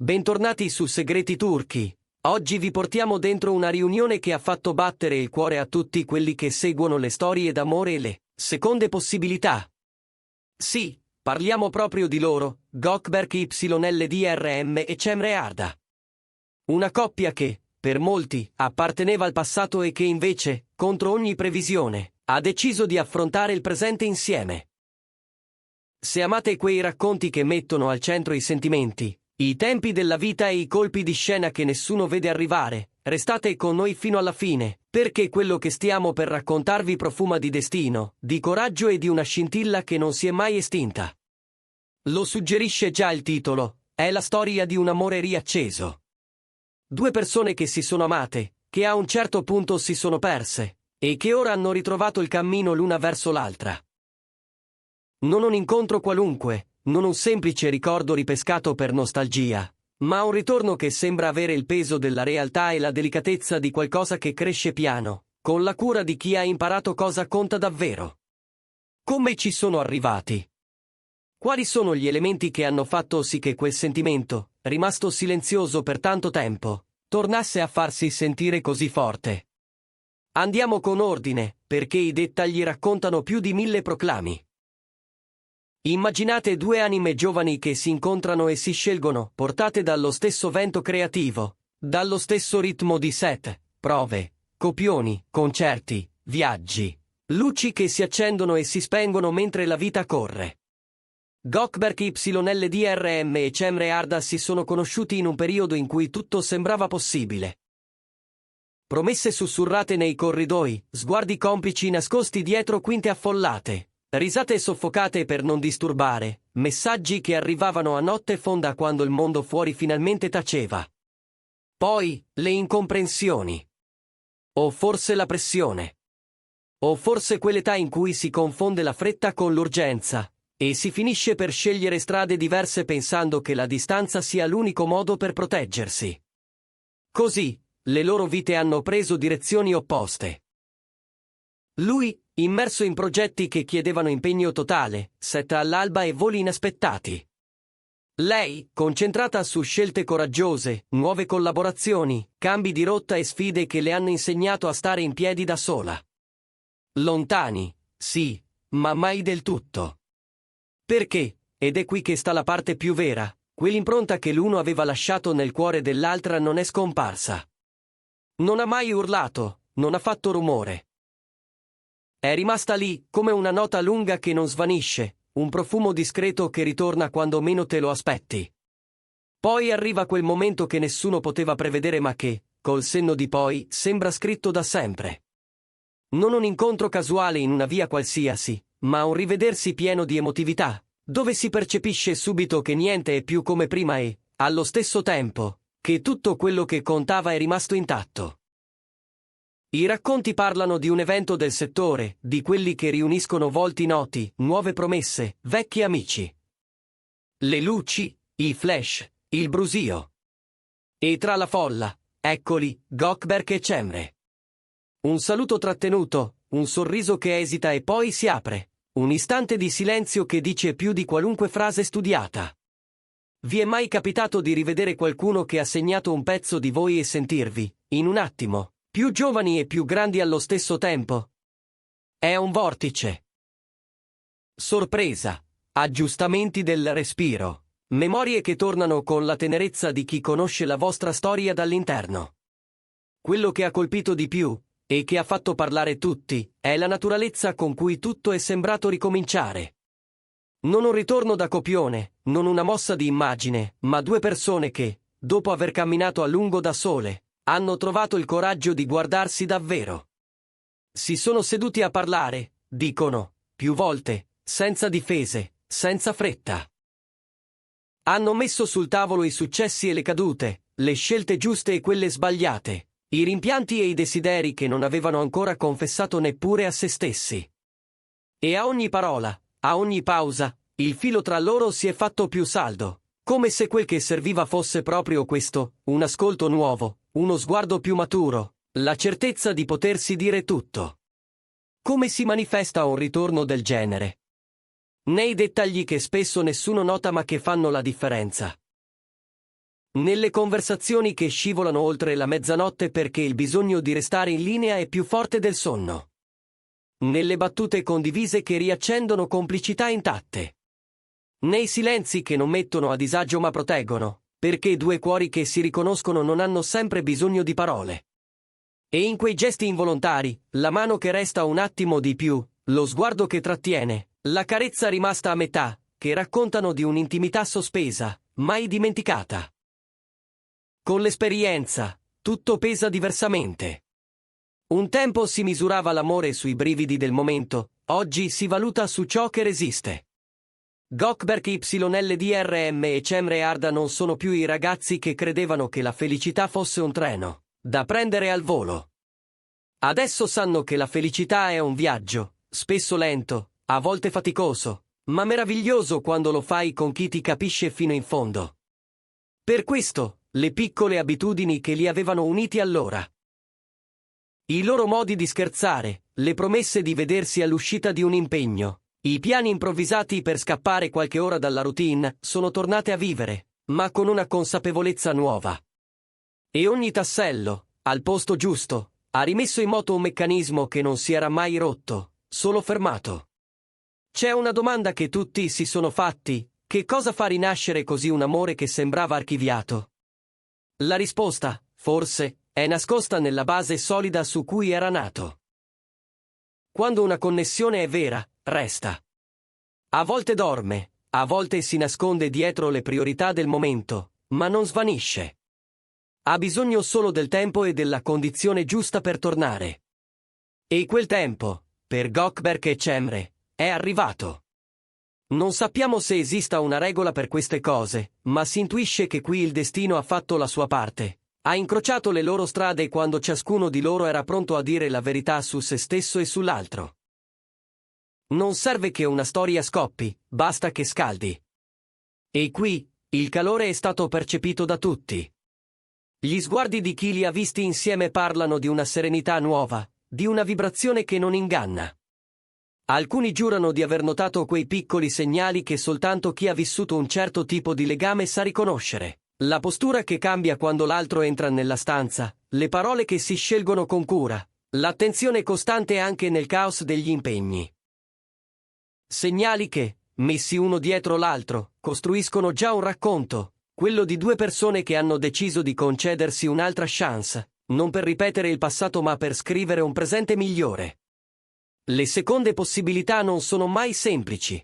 Bentornati su Segreti Turchi. Oggi vi portiamo dentro una riunione che ha fatto battere il cuore a tutti quelli che seguono le storie d'amore e le seconde possibilità. Sì, parliamo proprio di loro, Gökberk YLDRM e Cemre Arda. Una coppia che, per molti, apparteneva al passato e che invece, contro ogni previsione, ha deciso di affrontare il presente insieme. Se amate quei racconti che mettono al centro i sentimenti, i tempi della vita e i colpi di scena che nessuno vede arrivare, restate con noi fino alla fine, perché quello che stiamo per raccontarvi profuma di destino, di coraggio e di una scintilla che non si è mai estinta. Lo suggerisce già il titolo, è la storia di un amore riacceso. Due persone che si sono amate, che a un certo punto si sono perse, e che ora hanno ritrovato il cammino l'una verso l'altra. Non un incontro qualunque, non un semplice ricordo ripescato per nostalgia, ma un ritorno che sembra avere il peso della realtà e la delicatezza di qualcosa che cresce piano, con la cura di chi ha imparato cosa conta davvero. Come ci sono arrivati? Quali sono gli elementi che hanno fatto sì che quel sentimento, rimasto silenzioso per tanto tempo, tornasse a farsi sentire così forte? Andiamo con ordine, perché i dettagli raccontano più di 1000 proclami. Immaginate due anime giovani che si incontrano e si scelgono, portate dallo stesso vento creativo, dallo stesso ritmo di set, prove, copioni, concerti, viaggi, luci che si accendono e si spengono mentre la vita corre. Gökberk YLDRM e Cemre Arda si sono conosciuti in un periodo in cui tutto sembrava possibile. Promesse sussurrate nei corridoi, sguardi complici nascosti dietro quinte affollate. Risate soffocate per non disturbare, messaggi che arrivavano a notte fonda quando il mondo fuori finalmente taceva. Poi, le incomprensioni. O forse la pressione. O forse quell'età in cui si confonde la fretta con l'urgenza, e si finisce per scegliere strade diverse pensando che la distanza sia l'unico modo per proteggersi. Così, le loro vite hanno preso direzioni opposte. Lui, immerso in progetti che chiedevano impegno totale, setta all'alba e voli inaspettati. Lei, concentrata su scelte coraggiose, nuove collaborazioni, cambi di rotta e sfide che le hanno insegnato a stare in piedi da sola. Lontani, sì, ma mai del tutto. Perché, ed è qui che sta la parte più vera, quell'impronta che l'uno aveva lasciato nel cuore dell'altra non è scomparsa. Non ha mai urlato, non ha fatto rumore. È rimasta lì, come una nota lunga che non svanisce, un profumo discreto che ritorna quando meno te lo aspetti. Poi arriva quel momento che nessuno poteva prevedere ma che, col senno di poi, sembra scritto da sempre. Non un incontro casuale in una via qualsiasi, ma un rivedersi pieno di emotività, dove si percepisce subito che niente è più come prima e, allo stesso tempo, che tutto quello che contava è rimasto intatto. I racconti parlano di un evento del settore, di quelli che riuniscono volti noti, nuove promesse, vecchi amici. Le luci, i flash, il brusio. E tra la folla, eccoli, Gökberk e Cemre. Un saluto trattenuto, un sorriso che esita e poi si apre, un istante di silenzio che dice più di qualunque frase studiata. Vi è mai capitato di rivedere qualcuno che ha segnato un pezzo di voi e sentirvi, in un attimo, più giovani e più grandi allo stesso tempo? È un vortice. Sorpresa, aggiustamenti del respiro, memorie che tornano con la tenerezza di chi conosce la vostra storia dall'interno. Quello che ha colpito di più, e che ha fatto parlare tutti, è la naturalezza con cui tutto è sembrato ricominciare. Non un ritorno da copione, non una mossa di immagine, ma due persone che, dopo aver camminato a lungo da sole, hanno trovato il coraggio di guardarsi davvero. Si sono seduti a parlare, dicono, più volte, senza difese, senza fretta. Hanno messo sul tavolo i successi e le cadute, le scelte giuste e quelle sbagliate, i rimpianti e i desideri che non avevano ancora confessato neppure a se stessi. E a ogni parola, a ogni pausa, il filo tra loro si è fatto più saldo, come se quel che serviva fosse proprio questo, un ascolto nuovo, uno sguardo più maturo, la certezza di potersi dire tutto. Come si manifesta un ritorno del genere? Nei dettagli che spesso nessuno nota ma che fanno la differenza. Nelle conversazioni che scivolano oltre la mezzanotte perché il bisogno di restare in linea è più forte del sonno. Nelle battute condivise che riaccendono complicità intatte. Nei silenzi che non mettono a disagio ma proteggono, perché due cuori che si riconoscono non hanno sempre bisogno di parole. E in quei gesti involontari, la mano che resta un attimo di più, lo sguardo che trattiene, la carezza rimasta a metà, che raccontano di un'intimità sospesa, mai dimenticata. Con l'esperienza, tutto pesa diversamente. Un tempo si misurava l'amore sui brividi del momento, oggi si valuta su ciò che resiste. Gökberk YLDRM e Cemre Arda non sono più i ragazzi che credevano che la felicità fosse un treno, da prendere al volo. Adesso sanno che la felicità è un viaggio, spesso lento, a volte faticoso, ma meraviglioso quando lo fai con chi ti capisce fino in fondo. Per questo, le piccole abitudini che li avevano uniti allora. I loro modi di scherzare, le promesse di vedersi all'uscita di un impegno, i piani improvvisati per scappare qualche ora dalla routine, sono tornate a vivere, ma con una consapevolezza nuova. E ogni tassello, al posto giusto, ha rimesso in moto un meccanismo che non si era mai rotto, solo fermato. C'è una domanda che tutti si sono fatti: che cosa fa rinascere così un amore che sembrava archiviato? La risposta, forse, è nascosta nella base solida su cui era nato. Quando una connessione è vera, resta. A volte dorme, a volte si nasconde dietro le priorità del momento, ma non svanisce. Ha bisogno solo del tempo e della condizione giusta per tornare. E quel tempo, per Gökberk e Cemre, è arrivato. Non sappiamo se esista una regola per queste cose, ma si intuisce che qui il destino ha fatto la sua parte. Ha incrociato le loro strade quando ciascuno di loro era pronto a dire la verità su se stesso e sull'altro. Non serve che una storia scoppi, basta che scaldi. E qui, il calore è stato percepito da tutti. Gli sguardi di chi li ha visti insieme parlano di una serenità nuova, di una vibrazione che non inganna. Alcuni giurano di aver notato quei piccoli segnali che soltanto chi ha vissuto un certo tipo di legame sa riconoscere. La postura che cambia quando l'altro entra nella stanza, le parole che si scelgono con cura, l'attenzione costante anche nel caos degli impegni. Segnali che, messi uno dietro l'altro, costruiscono già un racconto, quello di due persone che hanno deciso di concedersi un'altra chance, non per ripetere il passato ma per scrivere un presente migliore. Le seconde possibilità non sono mai semplici.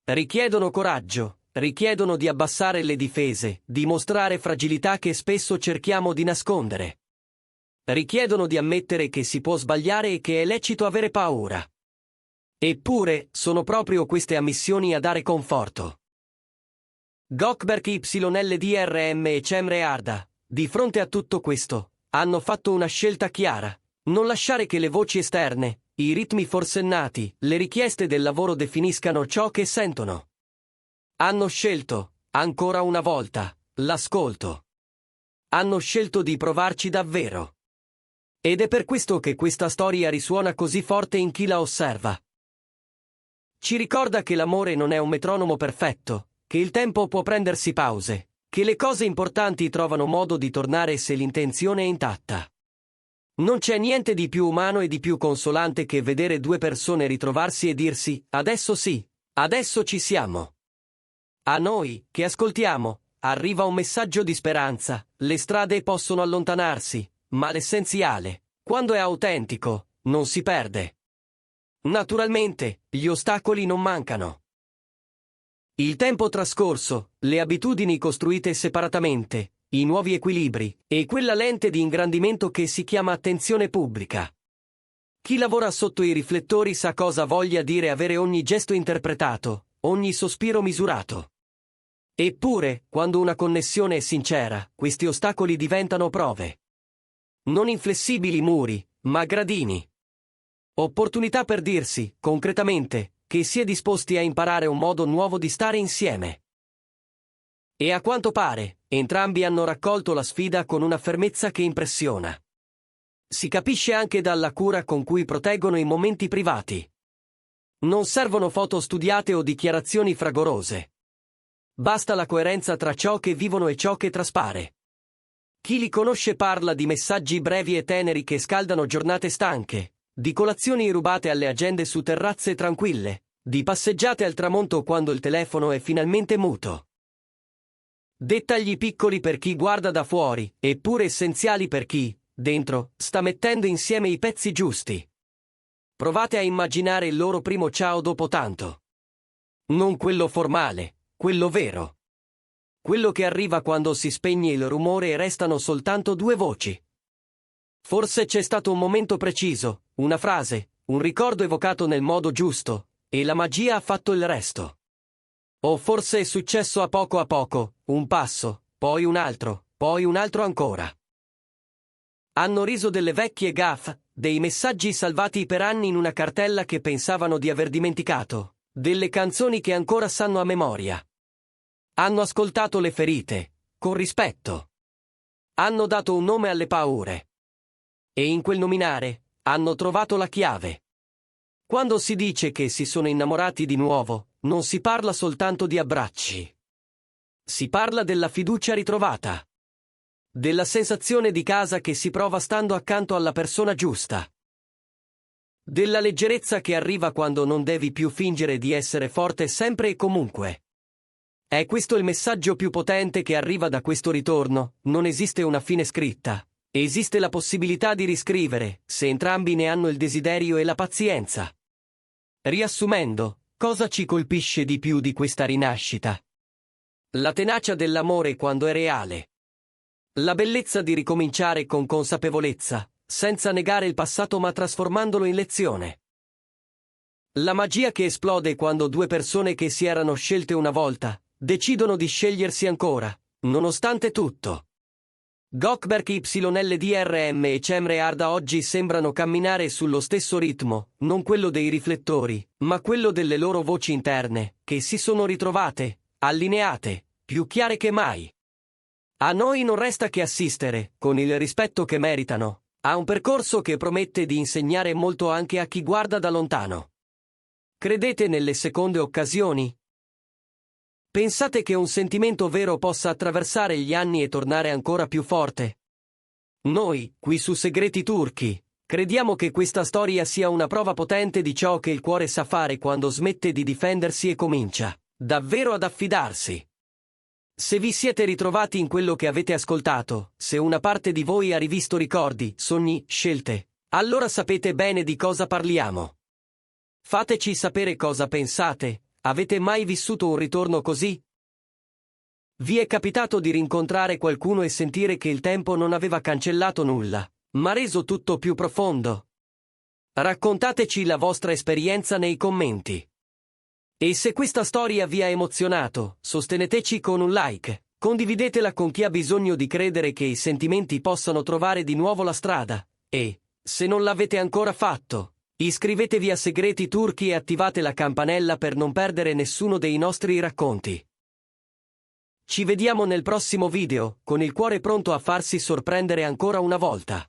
Richiedono coraggio. Richiedono di abbassare le difese, di mostrare fragilità che spesso cerchiamo di nascondere. Richiedono di ammettere che si può sbagliare e che è lecito avere paura. Eppure, sono proprio queste ammissioni a dare conforto. Gökberk YLDRM e Cemre Arda, di fronte a tutto questo, hanno fatto una scelta chiara: non lasciare che le voci esterne, i ritmi forsennati, le richieste del lavoro definiscano ciò che sentono. Hanno scelto, ancora una volta, l'ascolto. Hanno scelto di provarci davvero. Ed è per questo che questa storia risuona così forte in chi la osserva. Ci ricorda che l'amore non è un metronomo perfetto, che il tempo può prendersi pause, che le cose importanti trovano modo di tornare se l'intenzione è intatta. Non c'è niente di più umano e di più consolante che vedere due persone ritrovarsi e dirsi: adesso sì, adesso ci siamo. A noi, che ascoltiamo, arriva un messaggio di speranza: le strade possono allontanarsi, ma l'essenziale, quando è autentico, non si perde. Naturalmente, gli ostacoli non mancano. Il tempo trascorso, le abitudini costruite separatamente, i nuovi equilibri, e quella lente di ingrandimento che si chiama attenzione pubblica. Chi lavora sotto i riflettori sa cosa voglia dire avere ogni gesto interpretato, ogni sospiro misurato. Eppure, quando una connessione è sincera, questi ostacoli diventano prove. Non inflessibili muri, ma gradini. Opportunità per dirsi, concretamente, che si è disposti a imparare un modo nuovo di stare insieme. E a quanto pare, entrambi hanno raccolto la sfida con una fermezza che impressiona. Si capisce anche dalla cura con cui proteggono i momenti privati. Non servono foto studiate o dichiarazioni fragorose. Basta la coerenza tra ciò che vivono e ciò che traspare. Chi li conosce parla di messaggi brevi e teneri che scaldano giornate stanche, di colazioni rubate alle agende su terrazze tranquille, di passeggiate al tramonto quando il telefono è finalmente muto. Dettagli piccoli per chi guarda da fuori, eppure essenziali per chi, dentro, sta mettendo insieme i pezzi giusti. Provate a immaginare il loro primo ciao dopo tanto. Non quello formale, quello vero. Quello che arriva quando si spegne il rumore e restano soltanto due voci. Forse c'è stato un momento preciso, una frase, un ricordo evocato nel modo giusto, e la magia ha fatto il resto. O forse è successo a poco, un passo, poi un altro ancora. Hanno riso delle vecchie gaffe, dei messaggi salvati per anni in una cartella che pensavano di aver dimenticato, delle canzoni che ancora sanno a memoria. Hanno ascoltato le ferite, con rispetto. Hanno dato un nome alle paure. E in quel nominare, hanno trovato la chiave. Quando si dice che si sono innamorati di nuovo, non si parla soltanto di abbracci. Si parla della fiducia ritrovata. Della sensazione di casa che si prova stando accanto alla persona giusta. Della leggerezza che arriva quando non devi più fingere di essere forte sempre e comunque. È questo il messaggio più potente che arriva da questo ritorno: non esiste una fine scritta. Esiste la possibilità di riscrivere, se entrambi ne hanno il desiderio e la pazienza. Riassumendo, cosa ci colpisce di più di questa rinascita? La tenacia dell'amore quando è reale. La bellezza di ricominciare con consapevolezza, senza negare il passato ma trasformandolo in lezione. La magia che esplode quando due persone che si erano scelte una volta, decidono di scegliersi ancora, nonostante tutto. Gökberk YLDRM e Cemre Arda oggi sembrano camminare sullo stesso ritmo, non quello dei riflettori, ma quello delle loro voci interne, che si sono ritrovate, allineate, più chiare che mai. A noi non resta che assistere, con il rispetto che meritano, a un percorso che promette di insegnare molto anche a chi guarda da lontano. Credete nelle seconde occasioni? Pensate che un sentimento vero possa attraversare gli anni e tornare ancora più forte? Noi, qui su Segreti Turchi, crediamo che questa storia sia una prova potente di ciò che il cuore sa fare quando smette di difendersi e comincia, davvero ad affidarsi. Se vi siete ritrovati in quello che avete ascoltato, se una parte di voi ha rivisto ricordi, sogni, scelte, allora sapete bene di cosa parliamo. Fateci sapere cosa pensate. Avete mai vissuto un ritorno così? Vi è capitato di rincontrare qualcuno e sentire che il tempo non aveva cancellato nulla, ma reso tutto più profondo? Raccontateci la vostra esperienza nei commenti. E se questa storia vi ha emozionato, sosteneteci con un like, condividetela con chi ha bisogno di credere che i sentimenti possano trovare di nuovo la strada, e, se non l'avete ancora fatto, iscrivetevi a Segreti Turchi e attivate la campanella per non perdere nessuno dei nostri racconti. Ci vediamo nel prossimo video, con il cuore pronto a farsi sorprendere ancora una volta.